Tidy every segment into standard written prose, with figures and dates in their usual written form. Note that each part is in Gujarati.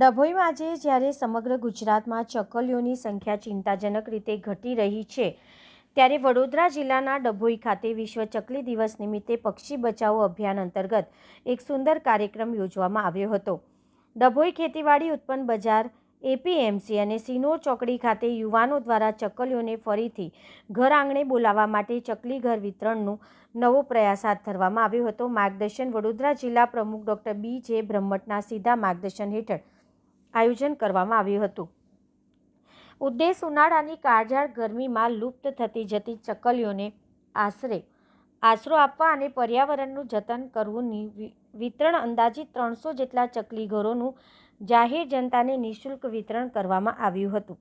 ડભોઈમાં આજે જ્યારે સમગ્ર ગુજરાતમાં ચકલીઓની સંખ્યા ચિંતાજનક રીતે ઘટી રહી છે, ત્યારે વડોદરા જિલ્લાના ડભોઈ ખાતે વિશ્વ ચકલી દિવસ નિમિત્તે પક્ષી બચાવો અભિયાન અંતર્ગત એક સુંદર કાર્યક્રમ યોજવામાં આવ્યો હતો। ડભોઈ ખેતીવાડી ઉત્પન્ન બજાર એપીએમસી અને સિનોર ચોકડી ખાતે યુવાનો દ્વારા ચકલીઓને ફરીથી ઘર આંગણે બોલાવવા માટે ચકલી ઘર વિતરણનો નવો પ્રયાસ હાથ ધરવામાં આવ્યો હતો। માર્ગદર્શન વડોદરા જિલ્લા પ્રમુખ ડૉક્ટર બી.જે. બ્રહ્મટના સીધા માર્ગદર્શન હેઠળ આયોજન કરવામાં આવ્યું હતું। ઉદ્દેશ ઉનાળાની કાળઝાળ ગરમીમાં લુપ્ત થતી જતી ચકલીઓને આશરો આપવા અને પર્યાવરણનું જતન કરવું। વિતરણ અંદાજિત 300 જેટલા ચકલી ઘરોનું જાહેર જનતાને નિઃશુલ્ક વિતરણ કરવામાં આવ્યું હતું।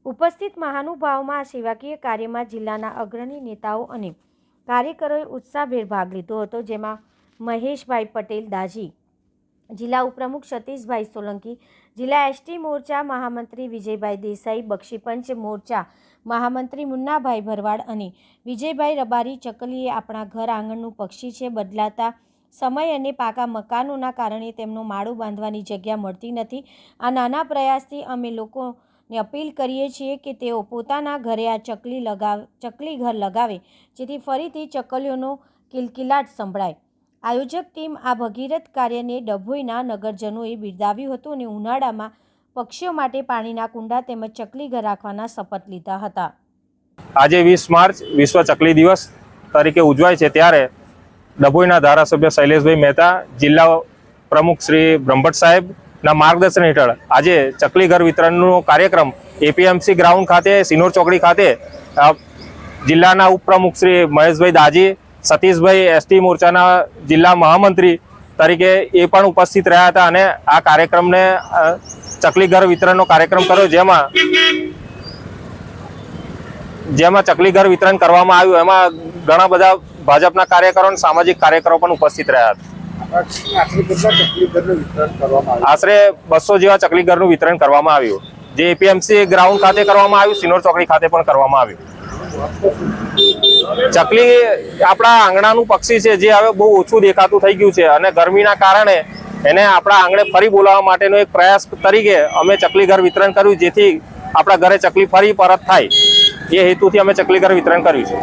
ઉપસ્થિત મહાનુભાવોમાં આ સેવાકીય કાર્યમાં જિલ્લાના અગ્રણી નેતાઓ અને કાર્યકરોએ ઉત્સાહભેર ભાગ લીધો હતો, જેમાં મહેશભાઈ પટેલ દાજી, જિલ્લા ઉપપ્રમુખ સતીશભાઈ સોલંકી, જિલ્લા એસટી મોરચા મહામંત્રી વિજયભાઈ દેસાઈ, બક્ષીપંચ મોરચા મહામંત્રી મુન્નાભાઈ ભરવાડ અને વિજયભાઈ રબારી। ચકલી એ આપણા ઘર આંગણનું પક્ષી છે। બદલાતા સમય અને પાકા મકાનોના કારણે તેમનો માળો બાંધવાની જગ્યા મળતી નથી। આ નાના પ્રયાસથી અમે લોકોને અપીલ કરીએ છીએ કે તેઓ પોતાના ઘરે આ ચકલી ઘર લગાવે, જેથી ફરીથી ચકલીઓનો કિલકિલાટ સંભળાય। આયોજક ટીમ આ ભગીરથ કાર્યને ડભોઈના નગરજનોએ બિરદાવ્યું હતું અને ઉનાળામાં પક્ષીઓ માટે પાણીના કુંડા તેમજ ચકલી ઘર રાખવાના શપથ લીધા હતા। આજે 20 માર્ચ વિશ્વ ચકલી દિવસ તરીકે ઉજવાય છે, ત્યારે ડભોઈના ધારાસભ્ય શૈલેષભાઈ મહેતા, જિલ્લા પ્રમુખ શ્રી બ્રહ્મટ સાહેબના માર્ગદર્શન હેઠળ આજે ચકલી ઘર વિતરણનો કાર્યક્રમ એપીએમસી ગ્રાઉન્ડ ખાતે, સિનોર ચોકડી ખાતે જિલ્લાના ઉપપ્રમુખ શ્રી મહેશભાઈ દાજી, સતીશભાઈ એસટી મોરચાના જિલ્લા મહામંત્રી તરીકે એ પણ ઉપસ્થિત રહ્યા હતા અને આ કાર્યક્રમને ચકલી ઘર વિતરણનો કાર્યક્રમ કર્યો, જેમાં ચકલી ઘર વિતરણ કરવામાં આવ્યું। એમાં ઘણા બધા ભાજપના કાર્યકરો અને સામાજિક કાર્યકરો પણ ઉપસ્થિત રહ્યા હતા। આશરે 200 જેવા ચકલી ઘરનું વિતરણ કરવામાં આવ્યું, જે એપીએમસી ગ્રાઉન્ડ ખાતે કરવામાં આવ્યું, સિનોર ચોકડી ખાતે પણ કરવામાં આવ્યું। ચકલી આપણા આંગણાનું પક્ષી છે, જે હવે બહુ ઓછું દેખાતું થઈ ગયું છે અને ગરમીના કારણે એને આપણા આંગણે ફરી બોલાવવા માટેનો એક પ્રયાસ તરીકે અમે ચકલી ઘર વિતરણ કર્યું, જેથી આપણા ઘરે ચકલી ફરી પરત થાય, એ હેતુથી અમે ચકલી ઘર વિતરણ કર્યું છે।